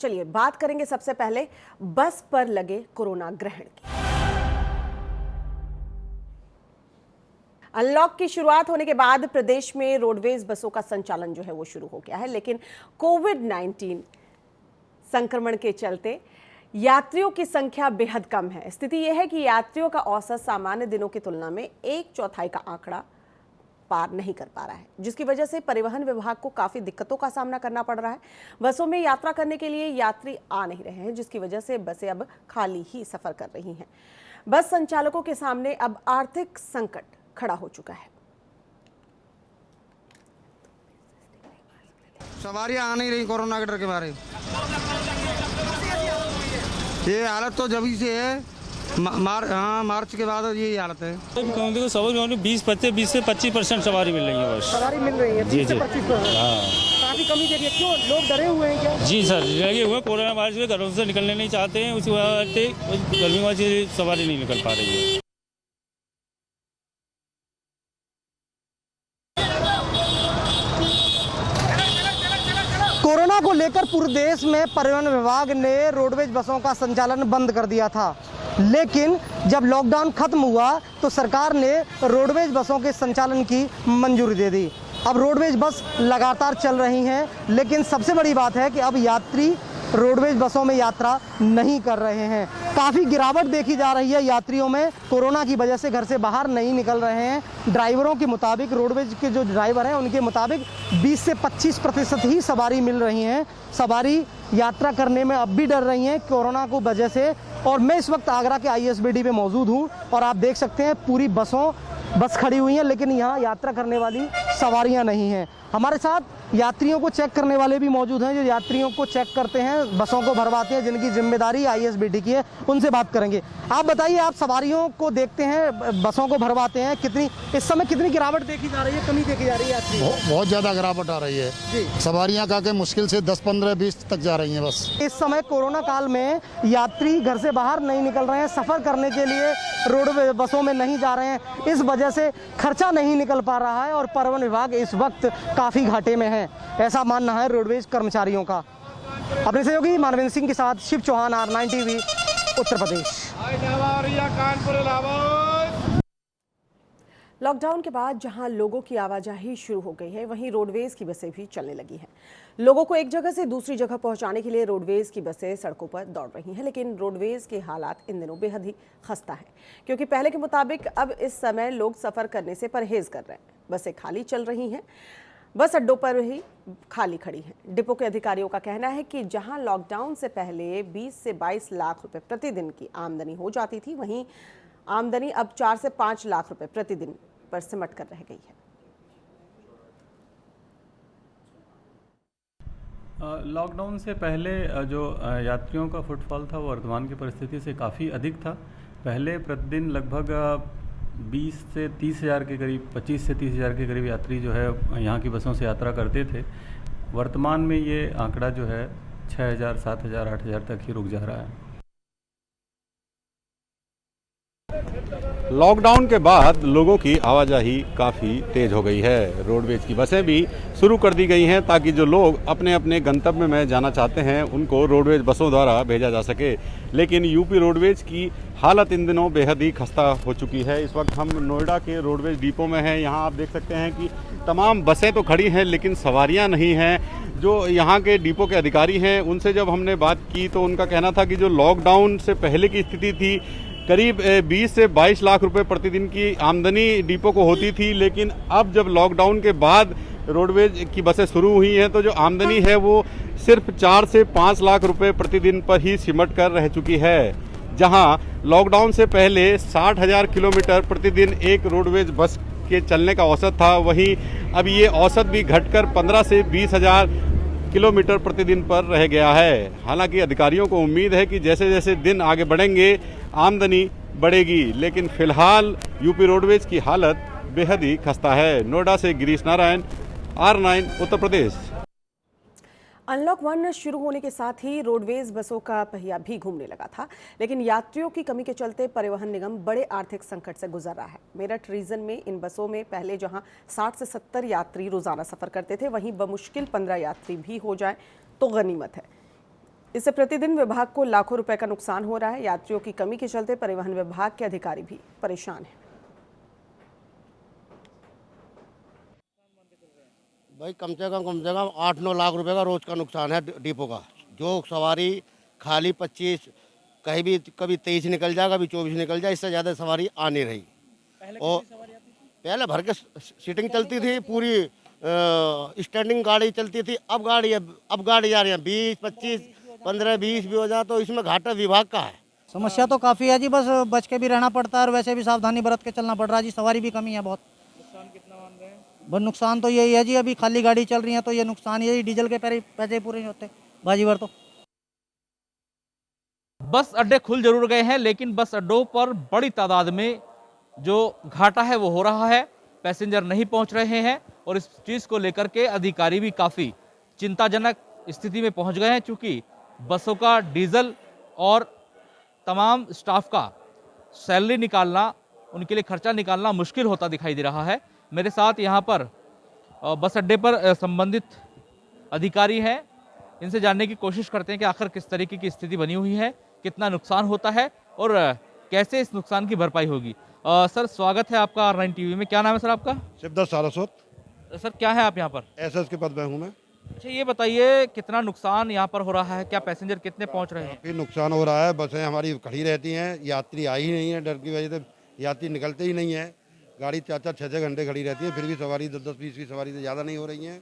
चलिए बात करेंगे सबसे पहले बस पर लगे कोरोना ग्रहण की। अनलॉक की शुरुआत होने के बाद प्रदेश में रोडवेज बसों का संचालन जो है वो शुरू हो गया है, लेकिन कोविड-19 संक्रमण के चलते यात्रियों की संख्या बेहद कम है। स्थिति यह है कि यात्रियों का औसत सामान्य दिनों की तुलना में 1/4 का आंकड़ा पार नहीं कर पा रहा है, जिसकी वजह से परिवहन विभाग को काफी दिक्कतों का सामना करना पड़ रहा है। बसों में यात्रा करने के लिए यात्री आ नहीं रहे हैं, जिसकी वजह से बसें अब खाली ही सफर कर रही हैं। बस संचालकों के सामने अब आर्थिक संकट खड़ा हो चुका है। सवारियां आ नहीं रही कोरोना के डर के मारे। ये हालत तो जब से है, मार्च के बाद ये हालत है। देखो सवारी 20 से 25% सवारी मिल रही है। बस सवारी मिल रही है जी जी। हाँ, काफी कमी देखिए। क्यों लोग डरे हुए हैं क्या? जी सर, लगे हुए कोरोना वायरस से घरों से निकलने नहीं चाहते हैं, उसी वजह से गर्मी वजह से सवारी नहीं निकल पा रही है। कोरोना को लेकर पूरे देश में परिवहन विभाग ने रोडवेज बसों का संचालन बंद कर दिया था, लेकिन जब लॉकडाउन खत्म हुआ तो सरकार ने रोडवेज बसों के संचालन की मंजूरी दे दी। अब रोडवेज बस लगातार चल रही हैं, लेकिन सबसे बड़ी बात है कि अब यात्री रोडवेज बसों में यात्रा नहीं कर रहे हैं। काफ़ी गिरावट देखी जा रही है यात्रियों में। कोरोना की वजह से घर से बाहर नहीं निकल रहे हैं। ड्राइवरों के मुताबिक, रोडवेज के जो ड्राइवर हैं उनके मुताबिक 20 से 25% ही सवारी मिल रही हैं। सवारी यात्रा करने में अब भी डर रही हैं कोरोना को वजह से। और मैं इस वक्त आगरा के ISBD पे मौजूद हूँ और आप देख सकते हैं पूरी बस खड़ी हुई हैं, लेकिन यहाँ यात्रा करने वाली सवारियाँ नहीं हैं। हमारे साथ यात्रियों को चेक करने वाले भी मौजूद हैं, जो यात्रियों को चेक करते हैं, बसों को भरवाते हैं, जिनकी जिम्मेदारी ISBD की है। उनसे बात करेंगे। आप बताइए, आप सवारियों को देखते हैं, बसों को भरवाते हैं, इस समय कितनी गिरावट देखी जा रही है, कमी देखी जा रही है यात्री? बहुत ज़्यादा गिरावट आ रही है जी। सवारियाँ का के मुश्किल से 10, 15, 20 तक जा रही हैं बस। इस समय कोरोना काल में यात्री घर से बाहर नहीं निकल रहे हैं, सफ़र करने के लिए रोडवेज बसों में नहीं जा रहे हैं। इस वजह से खर्चा नहीं निकल पा रहा है और परिवहन विभाग इस वक्त काफ़ी घाटे में है, ऐसा मानना है रोडवेज कर्मचारियों का। अपने सहयोगी मानवेंद्र सिंह के साथ Shiv Chauhan, R9 TV, Uttar Pradesh. Lockdown के बाद जहां लोगों की आवाजाही शुरू हो गई है, वहीं रोडवेज की बसें भी चलने लगी हैं। लोगों को एक जगह से दूसरी जगह पहुंचाने के लिए रोडवेज की बसें सड़कों पर दौड़ रही हैं, लेकिन रोडवेज के हालात इन दिनों बेहद ही खस्ता है, क्योंकि पहले के मुताबिक अब इस समय लोग सफ़र करने से परहेज कर रहे हैं। बसें खाली चल रही हैं, बस अड्डों पर ही खाली खड़ी हैं। डिपो के अधिकारियों का कहना है कि जहां लॉकडाउन से पहले 20 से 22 लाख रुपए प्रतिदिन की आमदनी हो जाती थी, वहीं आमदनी अब 4 से 5 लाख रुपए प्रतिदिन पर सिमट कर रह गई है। लॉकडाउन से पहले जो यात्रियों का फुटफॉल था वो वर्तमान की परिस्थिति से काफ़ी अधिक था। पहले प्रतिदिन लगभग 20 से 30 हज़ार के करीब, 25 से 30 हज़ार के करीब यात्री जो है यहाँ की बसों से यात्रा करते थे। वर्तमान में ये आंकड़ा जो है 6,000, 7,000, 8,000 तक ही रुक जा रहा है। लॉकडाउन के बाद लोगों की आवाजाही काफ़ी तेज़ हो गई है। रोडवेज की बसें भी शुरू कर दी गई हैं ताकि जो लोग अपने अपने गंतव्य में जाना चाहते हैं उनको रोडवेज बसों द्वारा भेजा जा सके। लेकिन यूपी रोडवेज की हालत इन दिनों बेहद ही खस्ता हो चुकी है। इस वक्त हम नोएडा के रोडवेज डिपो में हैं। यहाँ आप देख सकते हैं कि तमाम बसें तो खड़ी हैं, लेकिन सवारियाँ नहीं हैं। जो यहाँ के डिपो के अधिकारी हैं, उनसे जब हमने बात की तो उनका कहना था कि जो लॉकडाउन से पहले की स्थिति थी, करीब 20 से 22 लाख रुपए प्रतिदिन की आमदनी डिपो को होती थी, लेकिन अब जब लॉकडाउन के बाद रोडवेज की बसें शुरू हुई हैं तो जो आमदनी है वो सिर्फ 4 से 5 लाख रुपए प्रतिदिन पर ही सिमट कर रह चुकी है। जहां लॉकडाउन से पहले 60,000 किलोमीटर प्रतिदिन एक रोडवेज बस के चलने का औसत था, वहीं अब ये औसत भी घटकर 15 से 20,000 किलोमीटर प्रतिदिन पर रह गया है। हालांकि अधिकारियों को उम्मीद है कि जैसे जैसे दिन आगे बढ़ेंगे आमदनी बढ़ेगी, लेकिन फिलहाल यूपी रोडवेज की हालत बेहद ही खस्ता है। नोएडा से गिरीश नारायण, R9 उत्तर प्रदेश। अनलॉक 1 शुरू होने के साथ ही रोडवेज बसों का पहिया भी घूमने लगा था, लेकिन यात्रियों की कमी के चलते परिवहन निगम बड़े आर्थिक संकट से गुजर रहा है। मेरठ रीजन में इन बसों में पहले जहां 60 से 70 यात्री रोजाना सफर करते थे, वहीं बमुश्किल 15 यात्री भी हो जाए तो गनीमत है। इससे प्रतिदिन विभाग को लाखों रुपए का नुकसान हो रहा है। यात्रियों की कमी के चलते परिवहन विभाग के अधिकारी भी परेशान हैं। भाई कम से कम 8-9 लाख रुपए का रोज का नुकसान है डिपो का। जो सवारी खाली 25 कहीं भी कभी 23 निकल जाए, कभी 24 निकल जाए, इससे ज़्यादा सवारी आ नहीं रही। और पहले भर के सीटिंग चलती थी, पूरी स्टैंडिंग गाड़ी चलती थी। अब गाड़ी जा रही है 20, 25, 15, 20 भी हो जाए तो इसमें घाटा विभाग का है। समस्या तो काफ़ी है जी, बस बच के भी रहना पड़ता है और वैसे भी सावधानी बरत के चलना पड़ रहा है जी। सवारी भी कमी है बहुत। नुकसान कितना मान रहे हैं? बस नुकसान तो यही है जी, अभी खाली गाड़ी चल रही है तो ये नुकसान यही, डीजल के पैसे पूरे नहीं होते बाजी भर। तो बस अड्डे खुल जरूर गए हैं, लेकिन बस अड्डों पर बड़ी तादाद में जो घाटा है वो हो रहा है। पैसेंजर नहीं पहुंच रहे हैं और इस चीज़ को लेकर के अधिकारी भी काफ़ी चिंताजनक स्थिति में पहुंच गए हैं, क्योंकि बसों का डीजल और तमाम स्टाफ का सैलरी निकालना, उनके लिए खर्चा निकालना मुश्किल होता दिखाई दे रहा है। मेरे साथ यहाँ पर बस अड्डे पर संबंधित अधिकारी हैं, इनसे जानने की कोशिश करते हैं कि आखिर किस तरीके की स्थिति बनी हुई है, कितना नुकसान होता है और कैसे इस नुकसान की भरपाई होगी। सर, स्वागत है आपका R9 टीवी में। क्या नाम है सर आपका? शिवदत्त सारस्वत। सर, क्या है आप यहाँ पर? SS के पद में हूँ मैं। अच्छा, ये बताइए कितना नुकसान यहाँ पर हो रहा है, क्या पैसेंजर कितने पहुँच रहे हैं? काफ़ी नुकसान हो रहा है। बसें हमारी खड़ी रहती हैं, यात्री आ ही नहीं है। डर की वजह से यात्री निकलते ही नहीं है। गाड़ी 4-4, 6-6 घंटे खड़ी रहती है, फिर भी सवारी 10-10, 20 की सवारी से ज़्यादा नहीं हो रही है।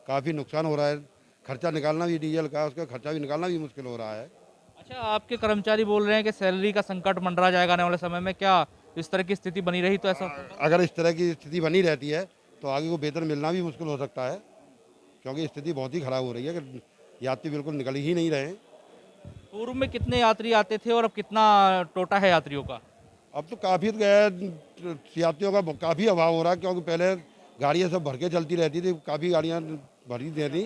काफ़ी नुकसान हो रहा है। खर्चा निकालना भी डीजल का, उसका खर्चा भी निकालना भी मुश्किल हो रहा है। अच्छा, आपके कर्मचारी बोल रहे हैं कि सैलरी का संकट मंडरा जाएगा आने वाले समय में। क्या इस तरह की स्थिति बनी रही तो ऐसा? अगर इस तरह की स्थिति बनी रहती है तो आगे को वेतन मिलना भी मुश्किल हो सकता है, क्योंकि स्थिति बहुत ही खराब हो रही है कि यात्री बिल्कुल निकल ही नहीं रहे हैं। पूर्व में कितने यात्री आते थे और अब कितना टोटा है यात्रियों का? अब तो काफ़ी यात्रियों का काफ़ी अभाव हो रहा है, क्योंकि पहले गाड़ियाँ सब भर के चलती रहती थी, काफ़ी गाड़ियाँ भरी रहती,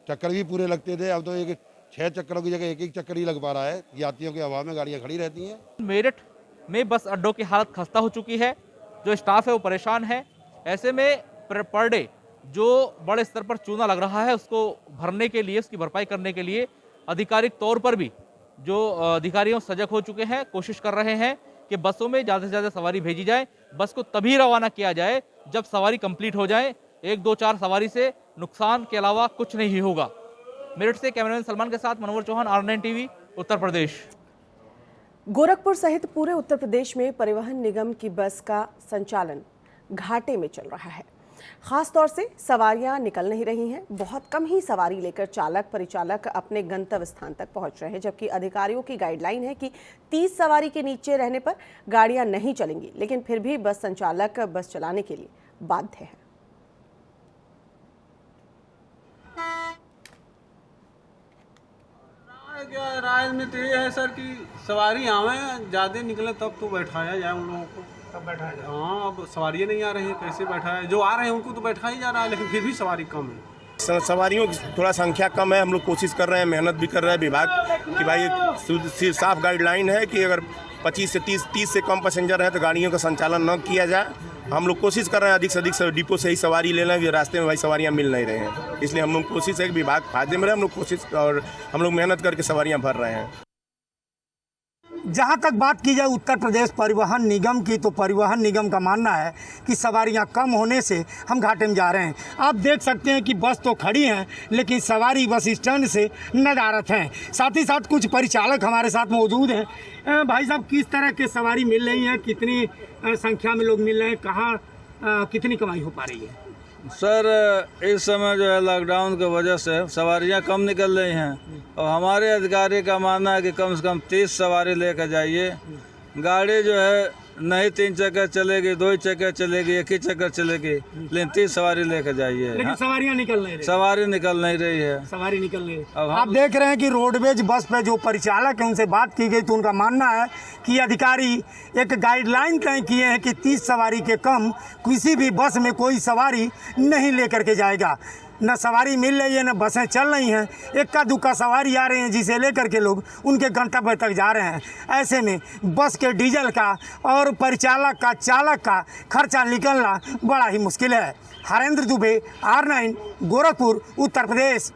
चक्कर भी पूरे लगते थे। अब तो 6 चक्करों की जगह 1 चक्कर ही लग पा रहा है। यात्रियों के अभाव में गाड़ियाँ खड़ी रहती हैं। मेरठ में बस अड्डों की हालत खस्ता हो चुकी है, जो स्टाफ है वो परेशान है। ऐसे में पर डे जो बड़े स्तर पर चूना लग रहा है, उसको भरने के लिए, उसकी भरपाई करने के लिए आधिकारिक तौर पर भी जो अधिकारियों सजग हो चुके हैं, कोशिश कर रहे हैं कि बसों में ज़्यादा से ज़्यादा सवारी भेजी जाए। बस को तभी रवाना किया जाए जब सवारी कंप्लीट हो जाए। 1, 2, 4 सवारी से नुकसान के अलावा कुछ नहीं होगा। मेरठ से कैमरामैन सलमान के साथ मनोहर चौहान, R9 टीवी, उत्तर प्रदेश। गोरखपुर सहित पूरे उत्तर प्रदेश में परिवहन निगम की बस का संचालन घाटे में चल रहा है। खास तौर से सवारियां निकल नहीं रही हैं। बहुत कम ही सवारी लेकर चालक परिचालक अपने गंतव्य स्थान तक पहुंच रहे हैं, जबकि अधिकारियों की गाइडलाइन है कि 30 सवारी के नीचे रहने पर गाड़ियां नहीं चलेंगी, लेकिन फिर भी बस संचालक बस चलाने के लिए बाध्य है। राजनीति ये है सर कि सवारी आवे ज़्यादा निकले तब तो बैठाया जाए उन लोगों को। तब बैठाया जाए। हाँ, अब सवारियाँ नहीं आ रही हैं, कैसे बैठाया? जो आ रहे हैं उनको तो बैठा ही जा रहा है, लेकिन फिर भी सवारी कम है। सवारियों की थोड़ा संख्या कम है। हम लोग कोशिश कर रहे हैं, मेहनत भी कर रहे हैं विभाग कि भाई साफ गाइडलाइन है कि अगर 25 से 30 से कम पैसेंजर है तो गाड़ियों का संचालन न किया जाए। हम लोग कोशिश कर रहे हैं अधिक से अधिक डिपो से ही सवारी लेना, रास्ते में भाई सवारियाँ मिल नहीं रहे हैं। इसलिए हम लोग कोशिश है कि विभाग फायदे में रहे। हम लोग कोशिश और हम लोग मेहनत करके सवारियाँ भर रहे हैं। जहाँ तक बात की जाए उत्तर प्रदेश परिवहन निगम की, तो परिवहन निगम का मानना है कि सवारियाँ कम होने से हम घाटे में जा रहे हैं। आप देख सकते हैं कि बस तो खड़ी हैं, लेकिन सवारी बस स्टैंड से नदारत हैं। साथ ही साथ कुछ परिचालक हमारे साथ मौजूद हैं। भाई साहब, किस तरह के सवारी मिल रही है, कितनी संख्या में लोग मिल रहे हैं, कहाँ कितनी कमाई हो पा रही है? सर, इस समय जो है लॉकडाउन की वजह से सवारियां कम निकल रही हैं और हमारे अधिकारी का मानना है कि कम से कम 30 सवारी लेकर जाइए। गाड़ी जो है नहीं 3 चक्कर चलेगी, 2 चक्कर चलेगी, 1 ही चक्कर चलेगी, लेकिन 30 सवारी लेकर जाइए। लेकिन सवारियां निकल नहीं रही। सवारी निकल नहीं रही है। सवारी निकल नहीं रही। आप देख रहे हैं कि रोडवेज बस पे जो परिचालक है उनसे बात की गई तो उनका मानना है कि अधिकारी एक गाइडलाइन तय किए हैं कि 30 सवारी के कम किसी भी बस में कोई सवारी नहीं लेकर के जाएगा। न सवारी मिल रही है, न बसें चल रही हैं। इक्का दुक्का सवारी आ रहे हैं जिसे लेकर के लोग उनके गंतव्य तक जा रहे हैं। ऐसे में बस के डीजल का और परिचालक का, चालक का खर्चा निकलना बड़ा ही मुश्किल है। हरेंद्र दुबे, R9, गोरखपुर, उत्तर प्रदेश।